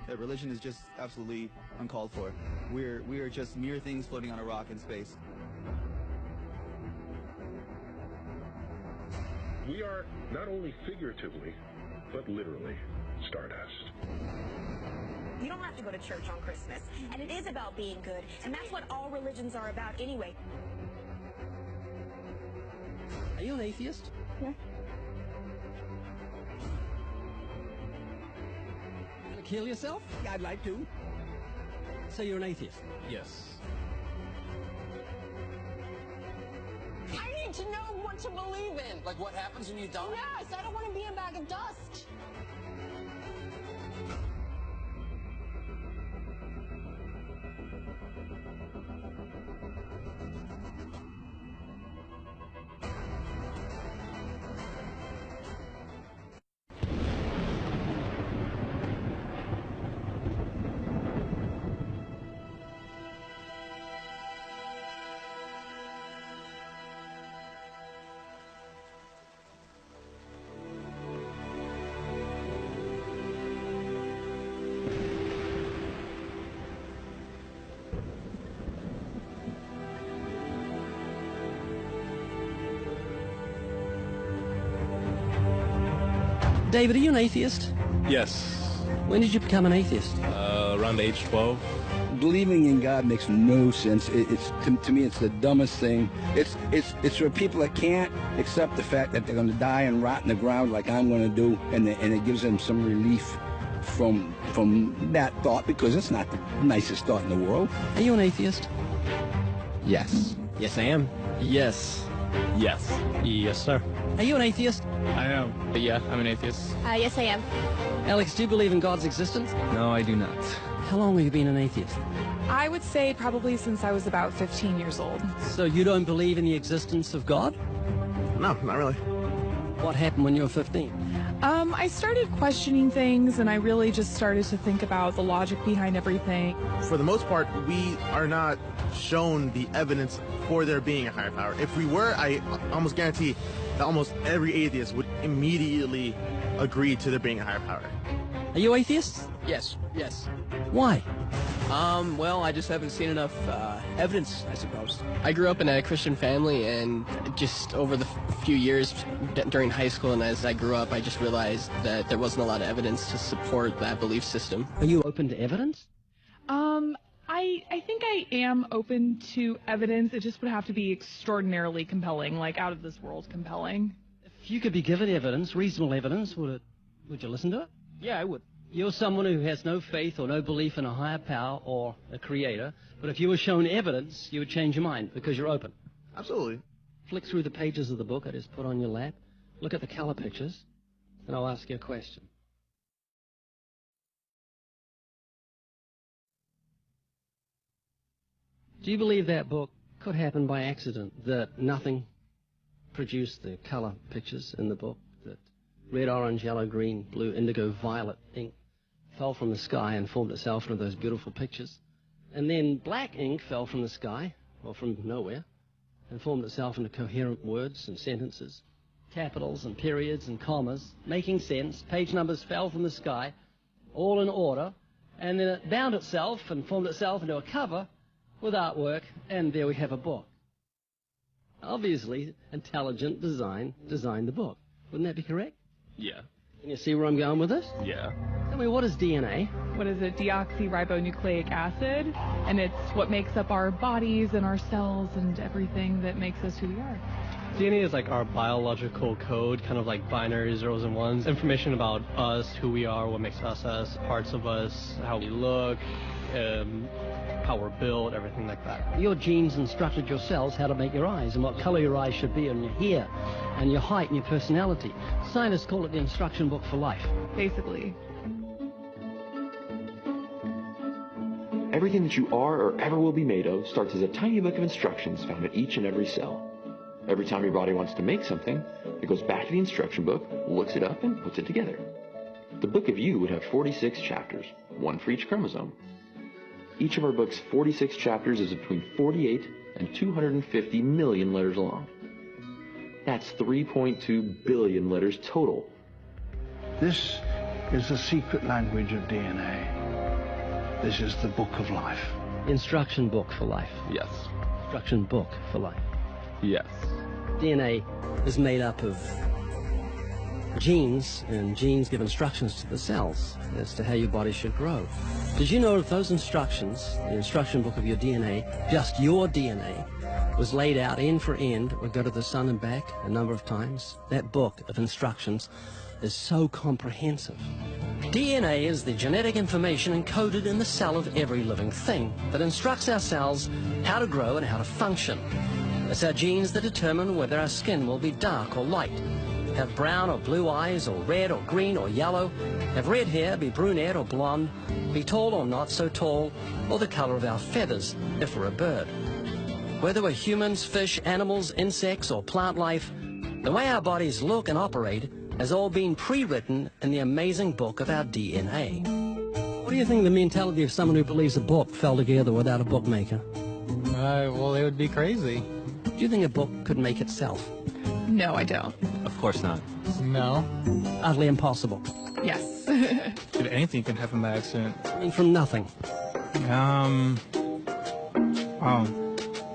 that religion is just absolutely uncalled for. We are just mere things floating on a rock in space. We are not only figuratively, but literally stardust. You don't have to go to church on Christmas, and it is about being good, and that's what all religions are about anyway. Are you an atheist? Yeah. Gonna kill yourself? Yeah, I'd like to. So you're an atheist? Yes. I need to know what to believe in. Like what happens when you die? Yes, I don't want to be a bag of dust. David, are you an atheist? Yes. When did you become an atheist? Around age 12. Believing in God makes no sense. To me, it's the dumbest thing. It's for people that can't accept the fact that they're going to die and rot in the ground like I'm going to do, and it gives them some relief from that thought, because it's not the nicest thought in the world. Are you an atheist? Yes. Yes, I am. Yes. Yes. Yes, sir. Are you an atheist? I am. Yeah, I'm an atheist. Yes, I am. Alex, do you believe in God's existence? No, I do not. How long have you been an atheist? I would say probably since I was about 15 years old. So you don't believe in the existence of God? No, not really. What happened when you were 15? I started questioning things, and I really just started to think about the logic behind everything. For the most part, we are not shown the evidence for there being a higher power. If we were, I almost guarantee that almost every atheist would immediately agree to there being a higher power. Are you atheists? Yes, yes. Why? Well, I just haven't seen enough evidence, I suppose. I grew up in a Christian family, and just over the few years during high school and as I grew up, I just realized that there wasn't a lot of evidence to support that belief system. Are you open to evidence? I think I am open to evidence. It just would have to be extraordinarily compelling, like out of this world compelling. If you could be given evidence, reasonable evidence, would you listen to it? Yeah, I would. You're someone who has no faith or no belief in a higher power or a creator, but if you were shown evidence, you would change your mind because you're open. Absolutely. Flick through the pages of the book I just put on your lap, look at the color pictures, and I'll ask you a question. Do you believe that book could happen by accident, that nothing produced the color pictures in the book, that red, orange, yellow, green, blue, indigo, violet ink fell from the sky and formed itself into those beautiful pictures, and then black ink fell from the sky, or from nowhere, and formed itself into coherent words and sentences, capitals and periods and commas, making sense, page numbers fell from the sky, all in order, and then it bound itself and formed itself into a cover with artwork, and there we have a book. Obviously, intelligent design designed the book. Wouldn't that be correct? Yeah. Can you see where I'm going with this? Yeah. Tell me, what is DNA? What is it? Deoxyribonucleic acid. And it's what makes up our bodies and our cells and everything that makes us who we are. DNA is like our biological code, kind of like binary zeros and ones. Information about us, who we are, what makes us, parts of us, how we look, how we're built, everything like that. Your genes instructed your cells how to make your eyes and what color your eyes should be, and your hair and your height and your personality. Scientists call it the instruction book for life. Basically. Everything that you are or ever will be made of starts as a tiny book of instructions found in each and every cell. Every time your body wants to make something, it goes back to the instruction book, looks it up, and puts it together. The book of you would have 46 chapters, one for each chromosome. Each of our book's 46 chapters is between 48 and 250 million letters long. That's 3.2 billion letters total. This is the secret language of DNA. This is the book of life. Instruction book for life. Yes. Instruction book for life. Yes. DNA is made up of genes, and genes give instructions to the cells as to how your body should grow. Did you know that those instructions, the instruction book of your DNA, just your DNA, was laid out end for end, would go to the sun and back a number of times? That book of instructions is so comprehensive. DNA is the genetic information encoded in the cell of every living thing that instructs our cells how to grow and how to function. It's our genes that determine whether our skin will be dark or light, have brown or blue eyes, or red or green or yellow, have red hair, be brunette or blonde, be tall or not so tall, or the color of our feathers if we're a bird. Whether we're humans, fish, animals, insects, or plant life, the way our bodies look and operate has all been pre-written in the amazing book of our DNA. What do you think of the mentality of someone who believes a book fell together without a bookmaker? Well, it would be crazy. Do you think a book could make itself? No, I don't. Of course not. No. Utterly impossible. Yes. If anything can happen by accident. I mean, from nothing.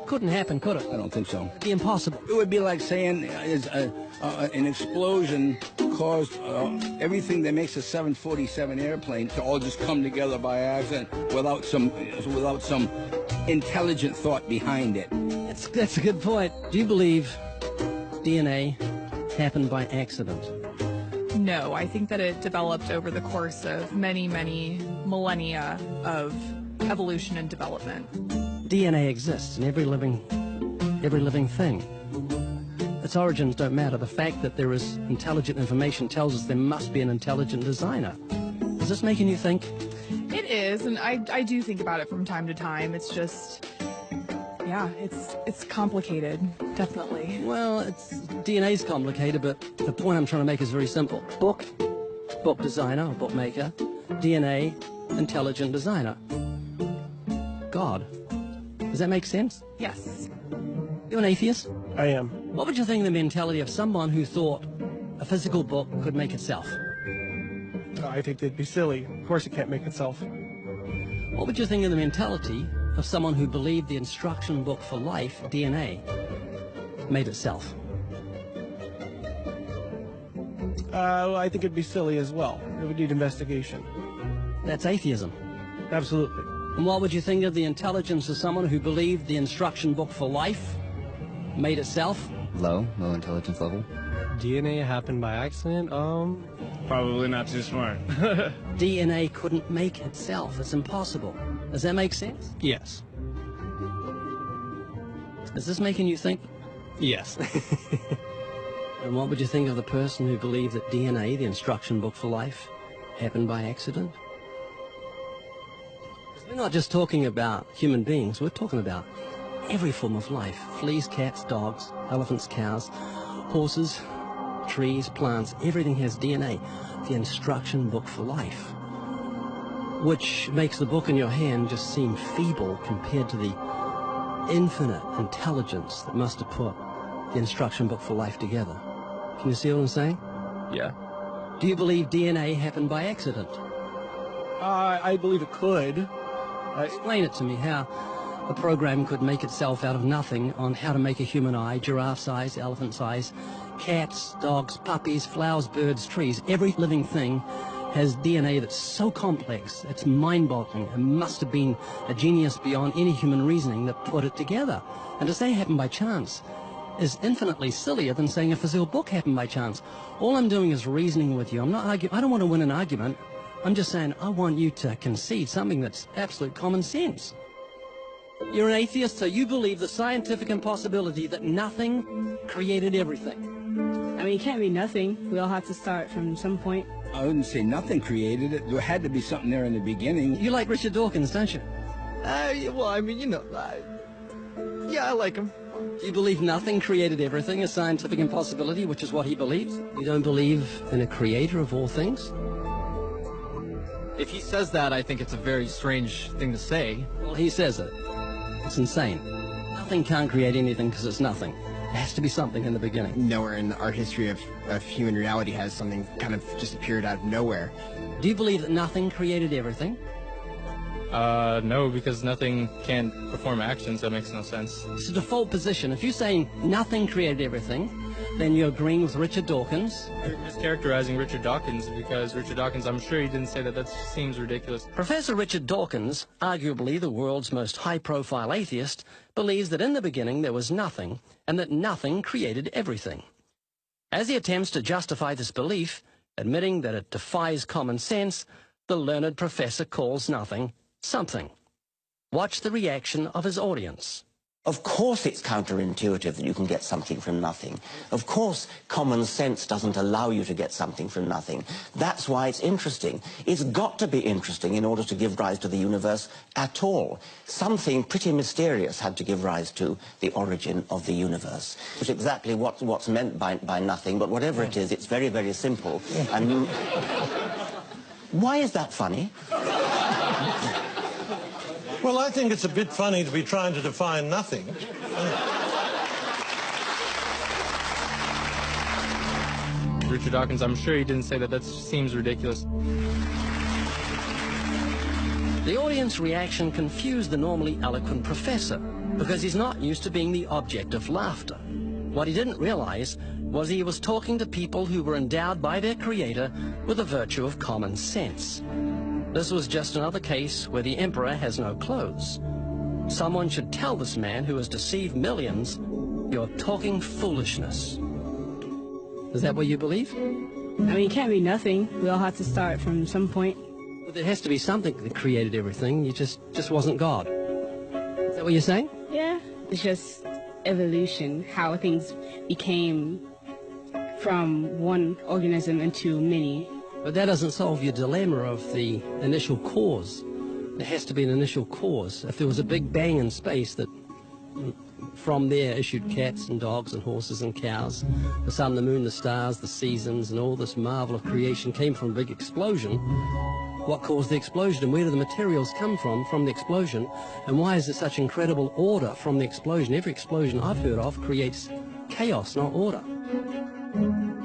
Couldn't happen, could it? I don't think so. It'd be impossible. It would be like saying an explosion caused everything that makes a 747 airplane to all just come together by accident without some intelligent thought behind it. That's a good point. Do you believe DNA happened by accident? No, I think that it developed over the course of many, many millennia of evolution and development. DNA exists in every living thing. Its origins don't matter. The fact that there is intelligent information tells us there must be an intelligent designer. Is this making you think? It is, and I do think about it from time to time. It's just, yeah, it's complicated, definitely. Well, DNA's complicated, but the point I'm trying to make is very simple. Book designer, or bookmaker, DNA, intelligent designer. God. Does that make sense? Yes. You're an atheist? I am. What would you think of the mentality of someone who thought a physical book could make itself? I think they'd be silly. Of course it can't make itself. What would you think of the mentality of someone who believed the instruction book for life, DNA, made itself? I think it'd be silly as well. It would need investigation. That's atheism. Absolutely. And what would you think of the intelligence of someone who believed the instruction book for life made itself? Low intelligence level. DNA happened by accident? Probably not too smart. DNA couldn't make itself. It's impossible. Does that make sense? Yes. Is this making you think? Yes. And what would you think of the person who believed that DNA, the instruction book for life, happened by accident? We're not just talking about human beings, we're talking about every form of life. Fleas, cats, dogs, elephants, cows, horses, trees, plants, everything has DNA, the instruction book for life. Which makes the book in your hand just seem feeble compared to the infinite intelligence that must have put the instruction book for life together. Can you see what I'm saying? Yeah. Do you believe DNA happened by accident? I believe it could. Explain it to me, how a program could make itself out of nothing on how to make a human eye, giraffe size, elephant size, cats, dogs, puppies, flowers, birds, trees. Every living thing has DNA that's so complex, it's mind-boggling. It must have been a genius beyond any human reasoning that put it together. And to say it happened by chance is infinitely sillier than saying a physical book happened by chance. All I'm doing is reasoning with you. I'm not arguing. I don't want to win an argument. I'm just saying I want you to concede something that's absolute common sense. You're an atheist, so you believe the scientific impossibility that nothing created everything. I mean, it can't be nothing. We all have to start from some point. I wouldn't say nothing created it. There had to be something there in the beginning. You like Richard Dawkins, don't you? Well, I mean, you know, yeah, I like him. You believe nothing created everything, a scientific impossibility, which is what he believes? You don't believe in a creator of all things? If he says that, I think it's a very strange thing to say. Well, he says it. It's insane. Nothing can't create anything because it's nothing. There has to be something in the beginning. Nowhere in our history of human reality has something kind of just appeared out of nowhere. Do you believe that nothing created everything? No, because nothing can perform actions. That makes no sense. It's a default position. If you're saying nothing created everything, then you're agreeing with Richard Dawkins. You're mischaracterizing Richard Dawkins, because Richard Dawkins, I'm sure he didn't say that. That seems ridiculous. Professor Richard Dawkins, arguably the world's most high-profile atheist, believes that in the beginning there was nothing, and that nothing created everything. As he attempts to justify this belief, admitting that it defies common sense, the learned professor calls nothing something. Watch the reaction of his audience. Of course it's counterintuitive that you can get something from nothing. Of course common sense doesn't allow you to get something from nothing. That's why it's interesting. It's got to be interesting in order to give rise to the universe at all. Something pretty mysterious had to give rise to the origin of the universe. Which is exactly what's meant by nothing, but whatever it is, it's very, very simple. And why is that funny? Well, I think it's a bit funny to be trying to define nothing. Richard Dawkins, I'm sure he didn't say that. That seems ridiculous. The audience reaction confused the normally eloquent professor because he's not used to being the object of laughter. What he didn't realize was he was talking to people who were endowed by their creator with the virtue of common sense. This was just another case where the emperor has no clothes. Someone should tell this man who has deceived millions, you're talking foolishness. Is that what you believe? I mean, it can't be nothing. We all have to start from some point. But there has to be something that created everything. You just wasn't God. Is that what you're saying? Yeah. It's just evolution, how things became from one organism into many. But that doesn't solve your dilemma of the initial cause. There has to be an initial cause. If there was a big bang in space that from there issued cats and dogs and horses and cows, the sun, the moon, the stars, the seasons, and all this marvel of creation came from a big explosion, what caused the explosion, and where do the materials come from the explosion, and why is there such incredible order from the explosion? Every explosion I've heard of creates chaos, not order.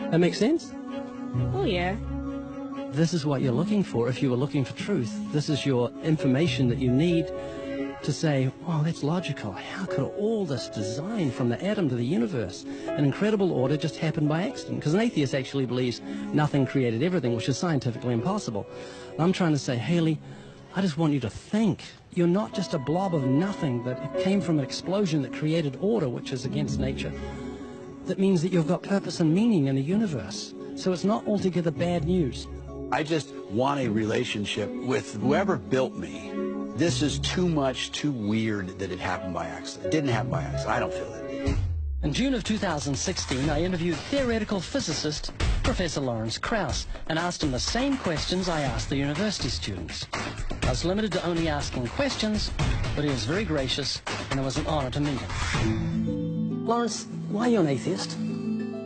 That makes sense? Oh, yeah. This is what you're looking for if you were looking for truth. This is your information that you need to say, wow, that's logical. How could all this design from the atom to the universe, an incredible order, just happen by accident? Because an atheist actually believes nothing created everything, which is scientifically impossible. And I'm trying to say, Haley, I just want you to think. You're not just a blob of nothing, that it came from an explosion that created order, which is against nature. That means that you've got purpose and meaning in the universe. So it's not altogether bad news. I just want a relationship with whoever built me. This is too much, too weird that it happened by accident. It didn't happen by accident. I don't feel that. In June of 2016, I interviewed theoretical physicist Professor Lawrence Krauss and asked him the same questions I asked the university students. I was limited to only asking questions, but he was very gracious, and it was an honor to meet him. Lawrence, why are you an atheist?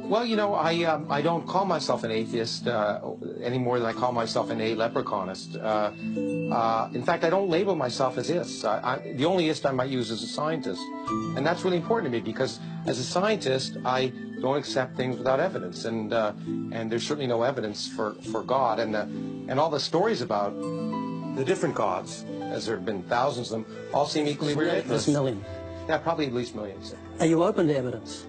Well, you know, I don't call myself an atheist any more than I call myself an leprechaunist. In fact, I don't label myself as ist. The only ist I might use is a scientist. And that's really important to me because as a scientist, I don't accept things without evidence. And there's certainly no evidence for God. And all the stories about the different gods, as there have been thousands of them, all seem equally ridiculous. This million. Yeah, probably at least millions. Are you open to evidence?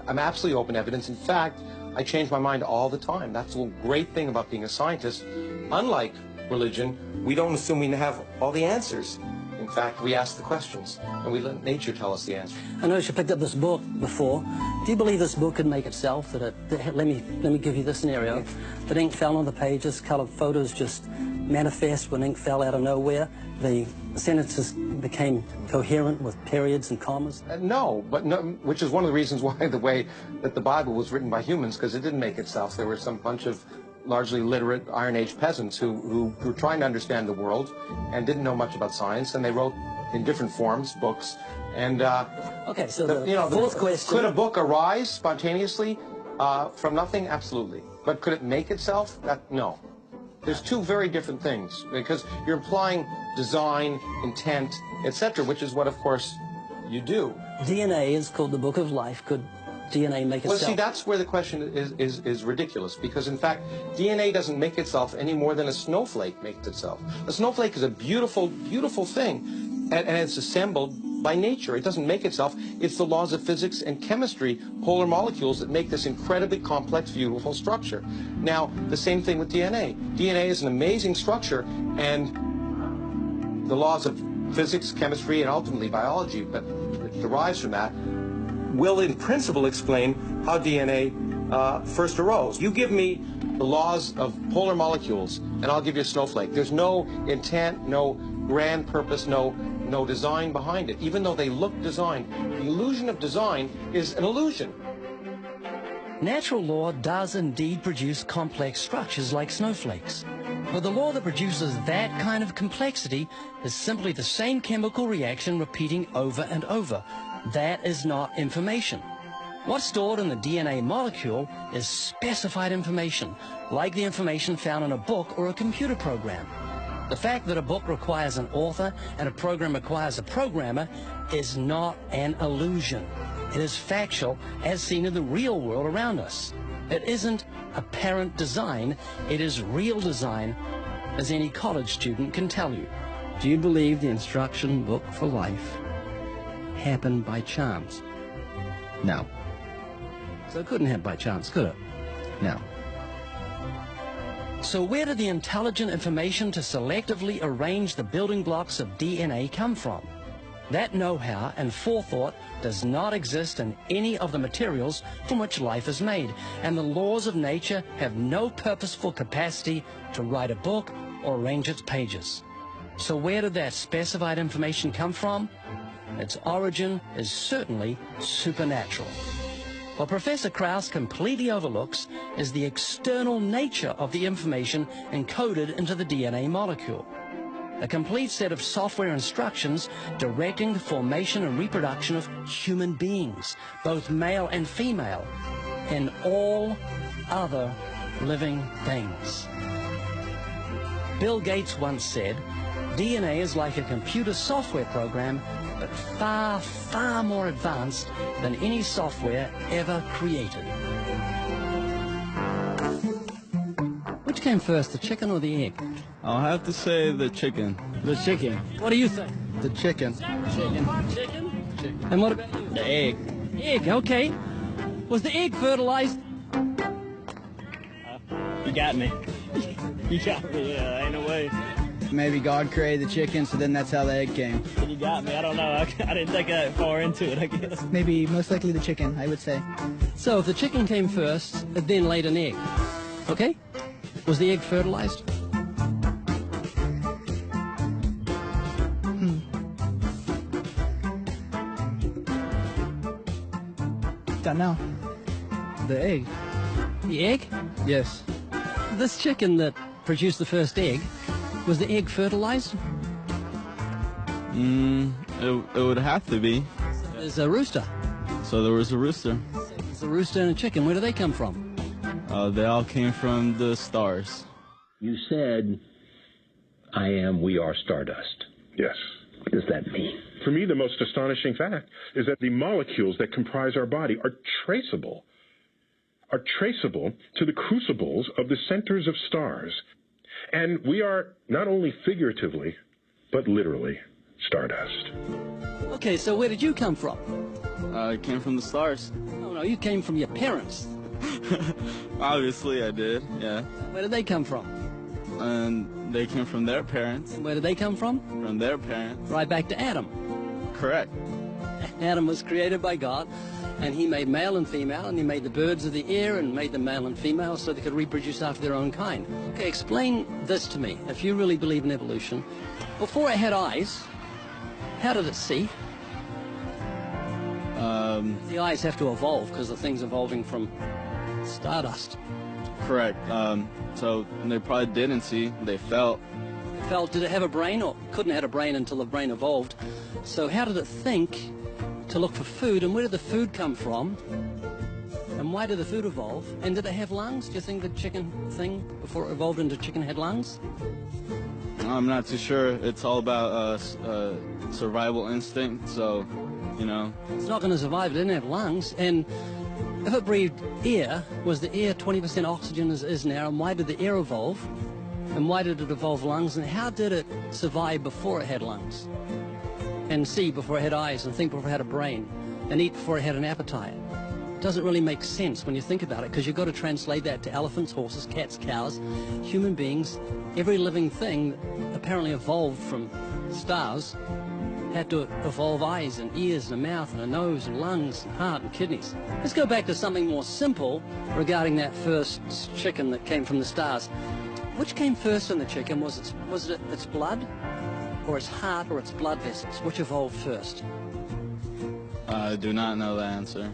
I'm absolutely open to evidence. In fact, I change my mind all the time. That's the great thing about being a scientist. Unlike religion, we don't assume we have all the answers. In fact, we ask the questions, and we let nature tell us the answer. I noticed you picked up this book before. Do you believe this book could make itself? Let me give you this scenario. That ink fell on the pages, colored photos just manifest when ink fell out of nowhere. The sentences became coherent with periods and commas? No, which is one of the reasons why the way that the Bible was written by humans, because it didn't make itself. There were some bunch of largely literate Iron Age peasants who were trying to understand the world and didn't know much about science, and they wrote in different forms books. And okay, so the fourth question: could a book arise spontaneously from nothing? Absolutely. But could it make itself? No. There's two very different things, because you're implying design, intent, etc., which is what, of course, you do. DNA is called the book of life. Could DNA make itself? Well, see, that's where the question is ridiculous, because in fact, DNA doesn't make itself any more than a snowflake makes itself. A snowflake is a beautiful, beautiful thing, and it's assembled by nature. It doesn't make itself. It's the laws of physics and chemistry, polar molecules, that make this incredibly complex, beautiful structure. Now, the same thing with DNA. DNA is an amazing structure, and the laws of physics, chemistry, and ultimately biology, but it derives from that, will in principle explain how DNA first arose. You give me the laws of polar molecules, and I'll give you a snowflake. There's no intent, no grand purpose, no design behind it, even though they look designed. The illusion of design is an illusion. Natural law does indeed produce complex structures like snowflakes. But the law that produces that kind of complexity is simply the same chemical reaction repeating over and over. That is not information. What's stored in the DNA molecule is specified information, like the information found in a book or a computer program. The fact that a book requires an author and a program requires a programmer is not an illusion. It is factual as seen in the real world around us. It isn't apparent design, it is real design, as any college student can tell you. Do you believe the instruction book for life happened by chance? No. So it couldn't happen by chance, could it? No. So where did the intelligent information to selectively arrange the building blocks of DNA come from? That know-how and forethought does not exist in any of the materials from which life is made, and the laws of nature have no purposeful capacity to write a book or arrange its pages. So where did that specified information come from? Its origin is certainly supernatural. What Professor Krauss completely overlooks is the external nature of the information encoded into the DNA molecule. A complete set of software instructions directing the formation and reproduction of human beings, both male and female, and all other living things. Bill Gates once said, DNA is like a computer software program, but far, far more advanced than any software ever created. Which came first, the chicken or the egg? I'll have to say the chicken. The chicken. What do you think? The chicken. Chicken? And what about you? The egg. Egg, okay. Was the egg fertilized? You got me. You got me, yeah, ain't no way. Maybe God created the chicken, so then that's how the egg came. You got me, I don't know. I didn't think that far into it, I guess. Maybe most likely the chicken, I would say. So if the chicken came first, it then laid an egg. Okay? Was the egg fertilized? Don't know. The egg. The egg? Yes. This chicken that produced the first egg, was the egg fertilized? It would have to be. There's a rooster. So there was a rooster. There's a rooster and a chicken. Where do they come from? They all came from the stars. You said, we are stardust. Yes. What does that mean? For me, the most astonishing fact is that the molecules that comprise our body are traceable to the crucibles of the centers of stars. And we are not only figuratively, but literally stardust. Okay, so where did you come from? I came from the stars. No, you came from your parents. Obviously I did, yeah. Where did they come from? And they came from their parents. Where did they come from? From their parents. Right back to Adam. Correct. Adam was created by God, and he made male and female, and he made the birds of the air and made them male and female so they could reproduce after their own kind. Okay, explain this to me. If you really believe in evolution, before it had eyes, how did it see? The eyes have to evolve because the thing's evolving from stardust. Correct. So they probably didn't see, they felt. Did it have a brain, or couldn't have had a brain until the brain evolved? So how did it think to look for food, and where did the food come from? And why did the food evolve? And did it have lungs? Do you think the chicken thing, before it evolved into chicken, had lungs? I'm not too sure. It's all about survival instinct, so, you know. It's not going to survive. It didn't have lungs. And If it breathed air, was the air 20% oxygen as it is now, and why did the air evolve? And why did it evolve lungs, and how did it survive before it had lungs? And see before it had eyes, and think before it had a brain, and eat before it had an appetite? It doesn't really make sense when you think about it, because you've got to translate that to elephants, horses, cats, cows, human beings. Every living thing apparently evolved from stars had to evolve eyes and ears and a mouth and a nose and lungs and heart and kidneys. Let's go back to something more simple regarding that first chicken that came from the stars. Which came first in the chicken? Was it its blood, or its heart, or its blood vessels? Which evolved first? I do not know the answer.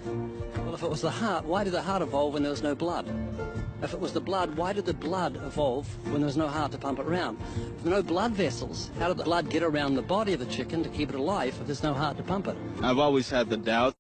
Well, if it was the heart, why did the heart evolve when there was no blood? If it was the blood, why did the blood evolve when there was no heart to pump it around? If there were no blood vessels, how did the blood get around the body of the chicken to keep it alive if there's no heart to pump it? I've always had the doubt